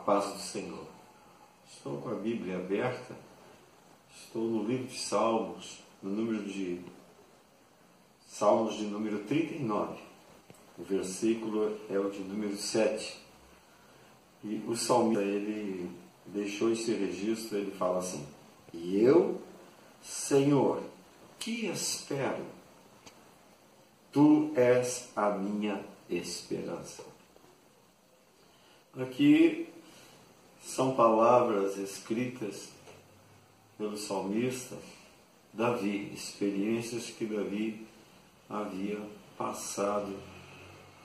paz do Senhor. Estou com a Bíblia aberta, estou no livro de Salmos, no número de Salmos de número 39. O versículo é o de número 7. E o salmista, ele deixou esse registro, ele fala assim: e eu, Senhor, que espero? Tu és a minha esperança. Aqui são palavras escritas pelo salmista Davi, experiências que Davi havia passado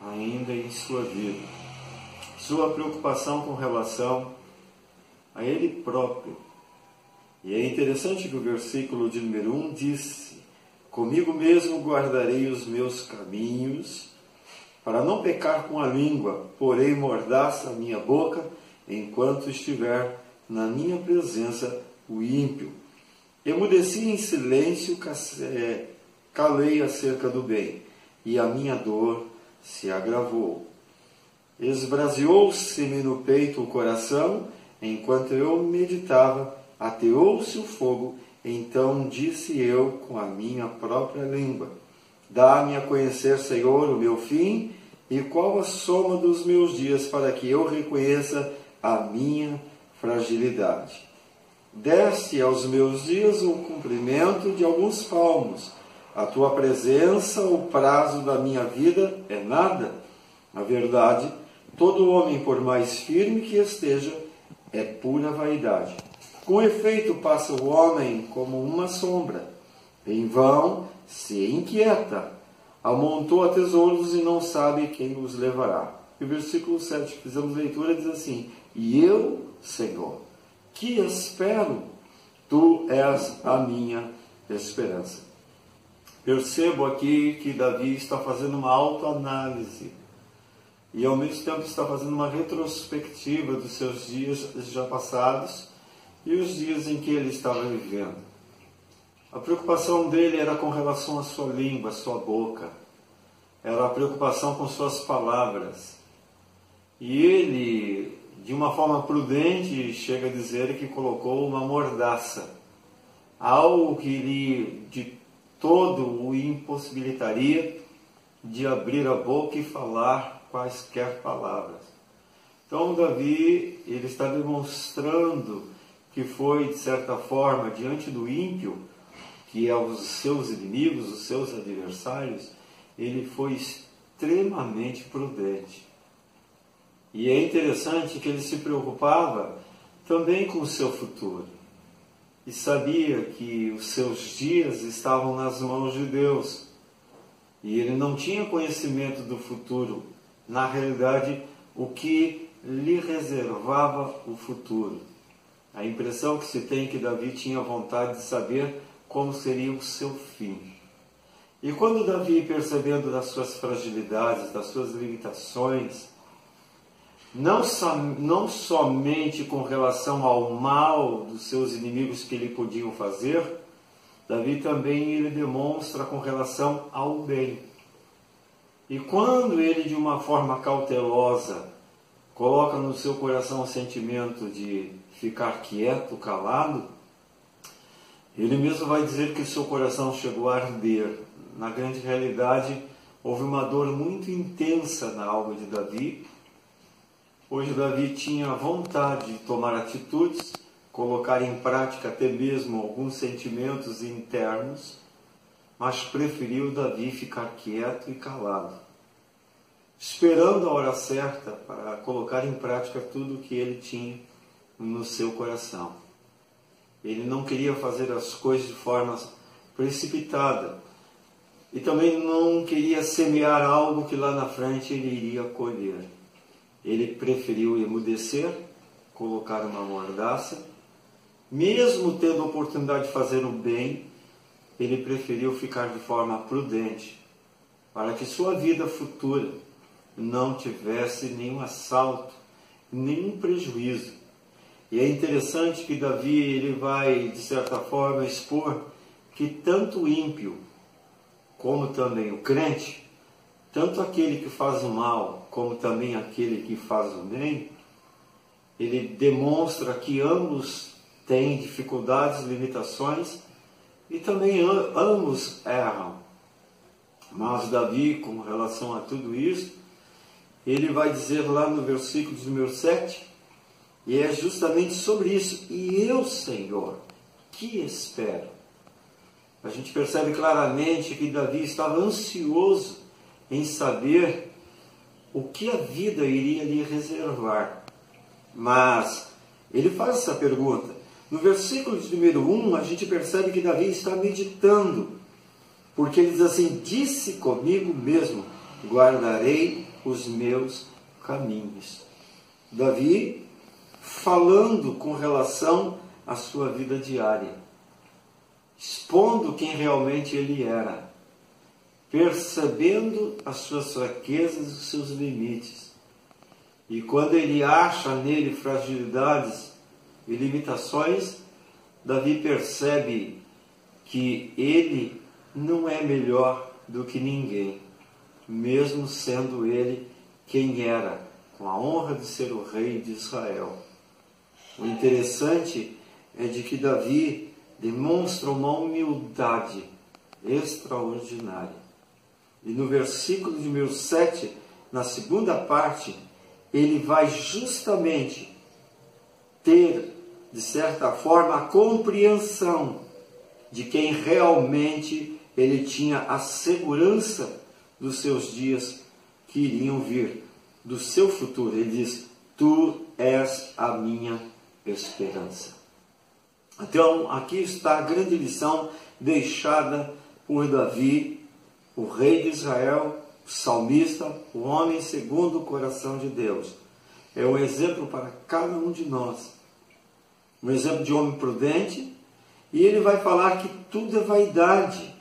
ainda em sua vida. Sua preocupação com relação a ele próprio. E é interessante que o versículo de número 1 diz: comigo mesmo guardarei os meus caminhos, para não pecar com a língua, porém mordaça a minha boca, enquanto estiver na minha presença o ímpio. Emudeci em silêncio, calei acerca do bem, e a minha dor se agravou. Esbraseou-se-me no peito o coração, enquanto eu meditava, ateou-se o fogo, então disse eu com a minha própria língua: dá-me a conhecer, Senhor, o meu fim, e qual a soma dos meus dias, para que eu reconheça a minha fragilidade. Deste aos meus dias o cumprimento de alguns palmos. A tua presença, o prazo da minha vida, é nada. Na verdade, todo homem, por mais firme que esteja, é pura vaidade. Com efeito, passa o homem como uma sombra. Em vão se inquieta. Amontoa tesouros e não sabe quem os levará. E o versículo 7 que fizemos leitura diz assim: e eu, Senhor, que espero? Tu és a minha esperança. Percebo aqui que Davi está fazendo uma autoanálise e ao mesmo tempo está fazendo uma retrospectiva dos seus dias já passados e os dias em que ele estava vivendo. A preocupação dele era com relação à sua língua, à sua boca. Era a preocupação com suas palavras. E ele, de uma forma prudente, chega a dizer que colocou uma mordaça. Algo que lhe, de todo, o impossibilitaria de abrir a boca e falar quaisquer palavras. Então, Davi, ele está demonstrando que foi, de certa forma, diante do ímpio, que é os seus inimigos, os seus adversários, ele foi extremamente prudente. E é interessante que ele se preocupava também com o seu futuro. E sabia que os seus dias estavam nas mãos de Deus. E ele não tinha conhecimento do futuro. Na realidade, o que lhe reservava o futuro. A impressão que se tem é que Davi tinha vontade de saber como seria o seu fim. E quando Davi, percebendo das suas fragilidades, das suas limitações, não somente com relação ao mal dos seus inimigos que lhe podiam fazer, Davi também ele demonstra com relação ao bem. E quando ele, de uma forma cautelosa, coloca no seu coração o sentimento de ficar quieto, calado, ele mesmo vai dizer que seu coração chegou a arder. Na grande realidade, houve uma dor muito intensa na alma de Davi. Hoje Davi tinha vontade de tomar atitudes, colocar em prática até mesmo alguns sentimentos internos, mas preferiu Davi ficar quieto e calado, esperando a hora certa para colocar em prática tudo o que ele tinha no seu coração. Ele não queria fazer as coisas de forma precipitada. E também não queria semear algo que lá na frente ele iria colher. Ele preferiu emudecer, colocar uma mordaça. Mesmo tendo a oportunidade de fazer o bem, ele preferiu ficar de forma prudente, para que sua vida futura não tivesse nenhum assalto, nenhum prejuízo. E é interessante que Davi ele vai, de certa forma, expor que tanto o ímpio como também o crente, tanto aquele que faz o mal como também aquele que faz o bem, ele demonstra que ambos têm dificuldades, limitações, e também ambos erram. Mas Davi, com relação a tudo isso, ele vai dizer lá no versículo de número 7, e é justamente sobre isso: e eu, Senhor, que espero? A gente percebe claramente que Davi estava ansioso em saber o que a vida iria lhe reservar. Mas ele faz essa pergunta. No versículo de número 1, a gente percebe que Davi está meditando, porque ele diz assim: disse comigo mesmo, guardarei os meus caminhos. Davi falando com relação à sua vida diária, expondo quem realmente ele era, percebendo as suas fraquezas e os seus limites. E quando ele acha nele fragilidades e limitações, Davi percebe que ele não é melhor do que ninguém, mesmo sendo ele quem era, com a honra de ser o rei de Israel. O interessante é de que Davi demonstra uma humildade extraordinária. E no versículo de número 7, na segunda parte, ele vai justamente ter, de certa forma, a compreensão de quem realmente ele tinha a segurança dos seus dias que iriam vir, do seu futuro. Ele diz: tu és a minha esperança. Então, aqui está a grande lição deixada por Davi, o rei de Israel, o salmista, o homem segundo o coração de Deus. É um exemplo para cada um de nós. Um exemplo de homem prudente. E ele vai falar que tudo é vaidade.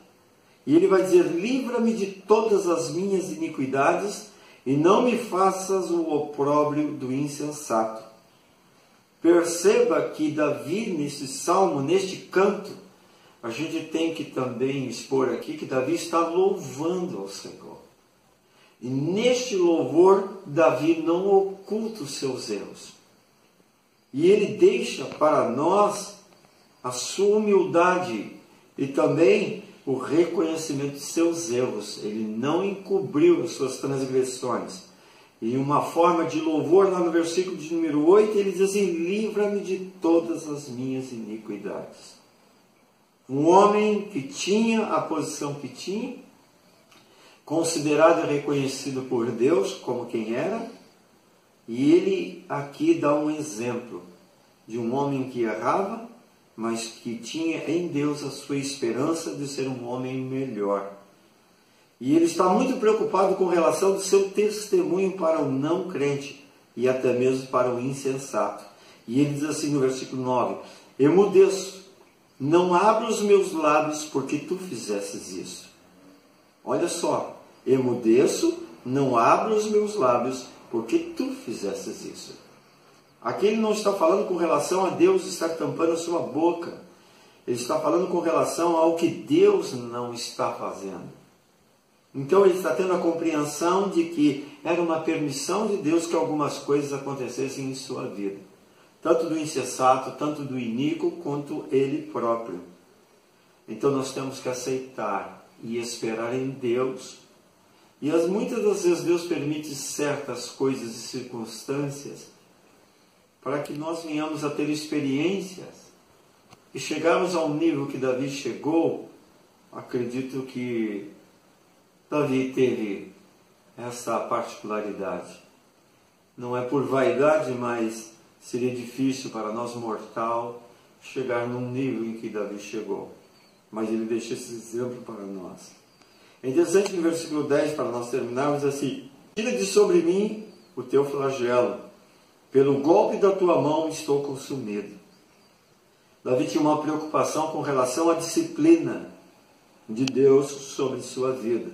E ele vai dizer: livra-me de todas as minhas iniquidades e não me faças o opróbrio do insensato. Perceba que Davi, nesse salmo, neste canto, a gente tem que também expor aqui que Davi está louvando ao Senhor. E neste louvor, Davi não oculta os seus erros. E ele deixa para nós a sua humildade e também o reconhecimento de seus erros. Ele não encobriu as suas transgressões. E uma forma de louvor, lá no versículo de número 8, ele diz assim: livra-me de todas as minhas iniquidades. Um homem que tinha a posição que tinha, considerado e reconhecido por Deus como quem era, e ele aqui dá um exemplo de um homem que errava, mas que tinha em Deus a sua esperança de ser um homem melhor. E ele está muito preocupado com relação do seu testemunho para o não crente e até mesmo para o insensato. E ele diz assim no versículo 9: emudeço, não abro os meus lábios porque tu fizesses isso. Olha só, emudeço, não abro os meus lábios porque tu fizesses isso. Aqui ele não está falando com relação a Deus estar tampando a sua boca. Ele está falando com relação ao que Deus não está fazendo. Então ele está tendo a compreensão de que era uma permissão de Deus que algumas coisas acontecessem em sua vida. Tanto do insensato, tanto do iníquo, quanto ele próprio. Então nós temos que aceitar e esperar em Deus. E muitas das vezes Deus permite certas coisas e circunstâncias para que nós venhamos a ter experiências e chegarmos ao nível que Davi chegou. Acredito que Davi teve essa particularidade. Não é por vaidade, mas seria difícil para nós mortal chegar num nível em que Davi chegou. Mas ele deixa esse exemplo para nós. É interessante no versículo 10, para nós terminarmos assim: tira de sobre mim o teu flagelo, pelo golpe da tua mão estou consumido. Davi tinha uma preocupação com relação à disciplina de Deus sobre sua vida.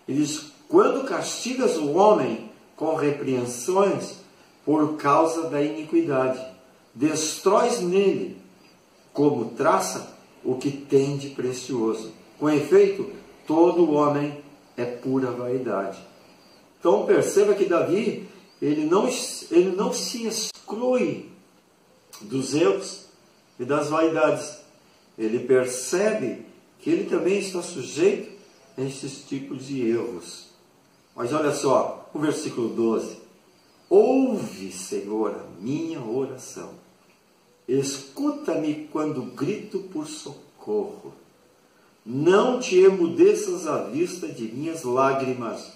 Ele diz: quando castigas o homem com repreensões por causa da iniquidade, destróis nele como traça o que tem de precioso. Com efeito, todo homem é pura vaidade. Então perceba que Davi, ele não se exclui dos erros e das vaidades. Ele percebe que ele também está sujeito a esses tipos de erros. Mas olha só, o versículo 12. Ouve, Senhor, a minha oração. Escuta-me quando grito por socorro. Não te emudeças à vista de minhas lágrimas,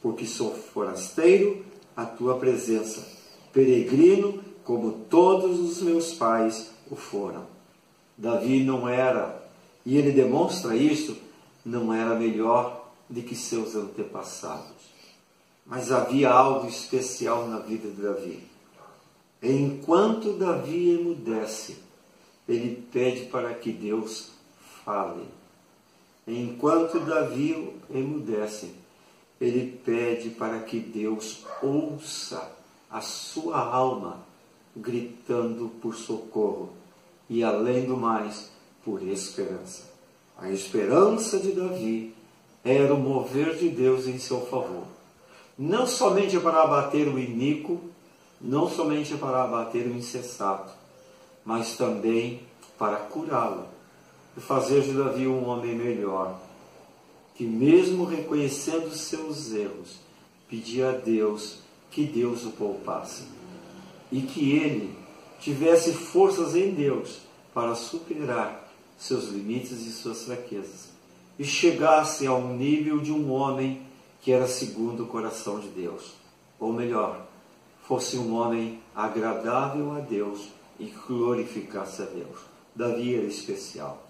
porque sou forasteiro à tua presença, peregrino como todos os meus pais o foram. Davi não era, e ele demonstra isso, não era melhor do que seus antepassados. Mas havia algo especial na vida de Davi. Enquanto Davi emudece, ele pede para que Deus fale. Enquanto Davi emudece, ele pede para que Deus ouça a sua alma gritando por socorro e, além do mais, por esperança. A esperança de Davi era o mover de Deus em seu favor. Não somente para abater o iníquo, não somente para abater o insensato, mas também para curá-lo e fazer de Davi um homem melhor, que mesmo reconhecendo seus erros, pedia a Deus que Deus o poupasse e que ele tivesse forças em Deus para superar seus limites e suas fraquezas e chegasse ao nível de um homem que era segundo o coração de Deus, ou melhor, fosse um homem agradável a Deus e glorificasse a Deus. Davi era especial.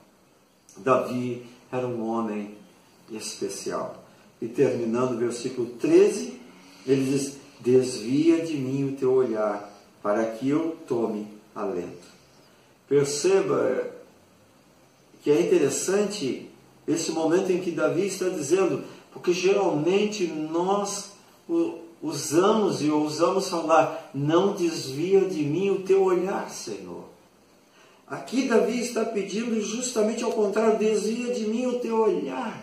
Davi era um homem especial. E terminando o versículo 13, ele diz: desvia de mim o teu olhar, para que eu tome alento. Perceba que é interessante esse momento em que Davi está dizendo, porque geralmente nós usamos e ousamos falar, não desvia de mim o teu olhar, Senhor. Aqui Davi está pedindo justamente ao contrário, desvia de mim o teu olhar.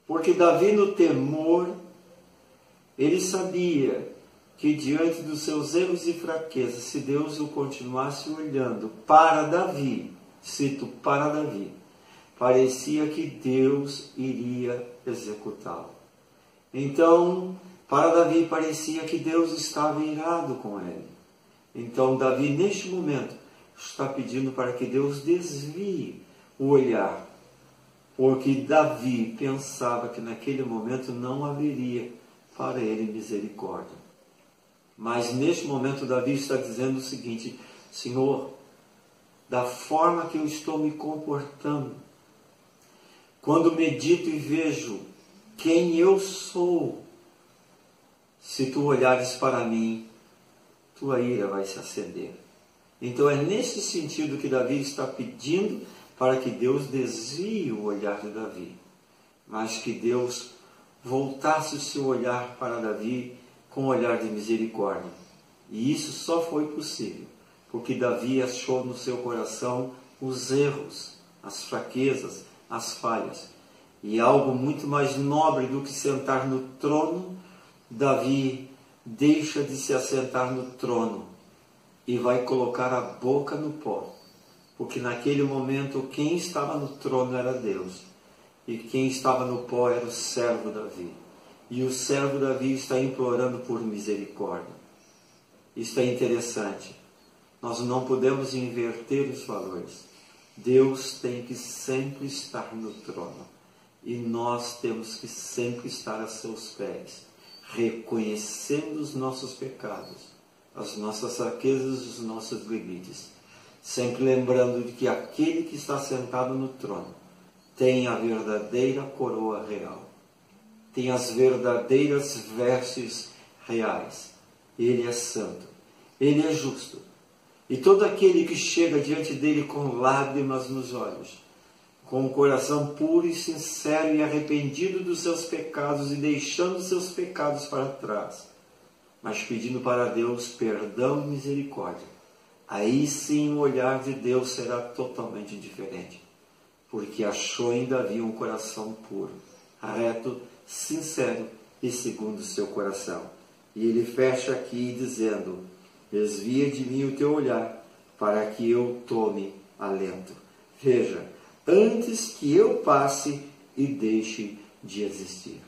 Porque Davi, no temor, ele sabia que diante dos seus erros e fraquezas, se Deus o continuasse olhando para Davi, cito para Davi, parecia que Deus iria executá-lo. Então, para Davi parecia que Deus estava irado com ele. Então, Davi, neste momento, está pedindo para que Deus desvie o olhar, porque Davi pensava que naquele momento não haveria para ele misericórdia. Mas neste momento Davi está dizendo o seguinte: Senhor, da forma que eu estou me comportando, quando medito e vejo quem eu sou, se tu olhares para mim, tua ira vai se acender. Então é nesse sentido que Davi está pedindo para que Deus desvie o olhar de Davi, mas que Deus voltasse o seu olhar para Davi com um olhar de misericórdia. E isso só foi possível porque Davi achou no seu coração os erros, as fraquezas, as falhas. E algo muito mais nobre do que sentar no trono, Davi deixa de se assentar no trono e vai colocar a boca no pó. Porque naquele momento quem estava no trono era Deus. E quem estava no pó era o servo Davi. E o servo Davi está implorando por misericórdia. Isto é interessante. Nós não podemos inverter os valores. Deus tem que sempre estar no trono. E nós temos que sempre estar a seus pés, reconhecendo os nossos pecados, as nossas fraquezas e os nossos limites. Sempre lembrando de que aquele que está sentado no trono tem a verdadeira coroa real. Tem as verdadeiras vestes reais. Ele é santo. Ele é justo. E todo aquele que chega diante dele com lágrimas nos olhos, com um coração puro e sincero e arrependido dos seus pecados e deixando seus pecados para trás, mas pedindo para Deus perdão e misericórdia, aí sim o olhar de Deus será totalmente diferente, porque achou em Davi um coração puro, reto, sincero e segundo o seu coração. E ele fecha aqui dizendo: Desvia de mim o teu olhar, para que eu tome alento. Veja, antes que eu passe e deixe de existir.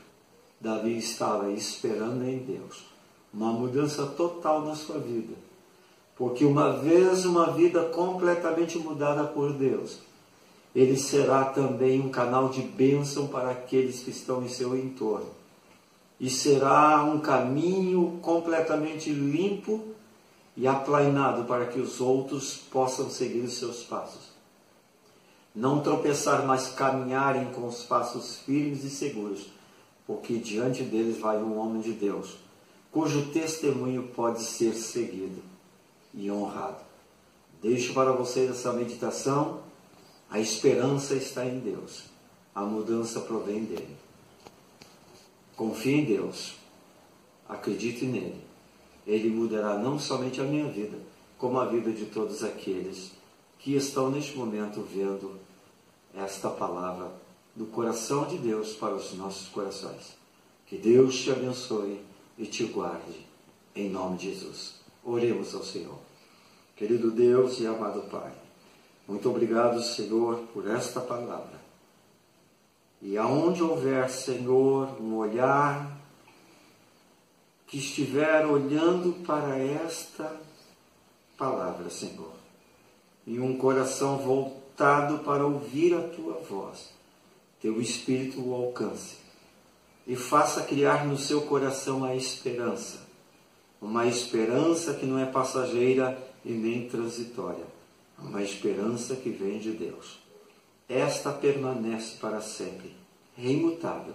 Davi estava esperando em Deus uma mudança total na sua vida. Porque uma vez uma vida completamente mudada por Deus, ele será também um canal de bênção para aqueles que estão em seu entorno. E será um caminho completamente limpo e aplainado para que os outros possam seguir os seus passos. Não tropeçar, mas caminharem com os passos firmes e seguros, porque diante deles vai um homem de Deus, cujo testemunho pode ser seguido e honrado. Deixo para vocês essa meditação. A esperança está em Deus. A mudança provém dele. Confie em Deus. Acredite nele. Ele mudará não somente a minha vida, como a vida de todos aqueles que estão neste momento vendo esta palavra do coração de Deus para os nossos corações. Que Deus te abençoe e te guarde, em nome de Jesus. Oremos ao Senhor. Querido Deus e amado Pai, muito obrigado, Senhor, por esta palavra. E aonde houver, Senhor, um olhar que estiver olhando para esta palavra, Senhor, e um coração voltado para ouvir a Tua voz, Teu Espírito o alcance e faça criar no seu coração a esperança, uma esperança que não é passageira e nem transitória, uma esperança que vem de Deus. Esta permanece para sempre, é imutável,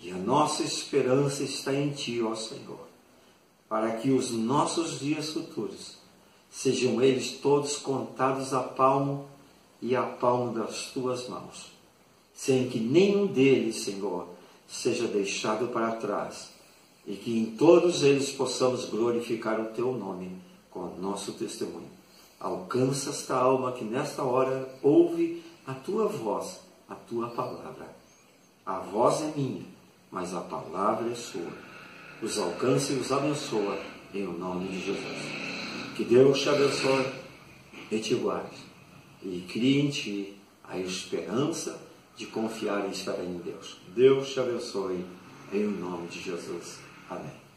e a nossa esperança está em Ti, ó Senhor, para que os nossos dias futuros sejam eles todos contados a palmo e a palmo das Tuas mãos, sem que nenhum deles, Senhor, seja deixado para trás, e que em todos eles possamos glorificar o Teu nome com o nosso testemunho. Alcança esta alma que nesta hora ouve a Tua voz, a Tua palavra. A voz é minha, mas a palavra é sua. Os alcance e os abençoa em o nome de Jesus. Que Deus te abençoe e te guarde, e crie em ti a esperança de confiar e esperar em Deus. Deus te abençoe em o nome de Jesus. Amém.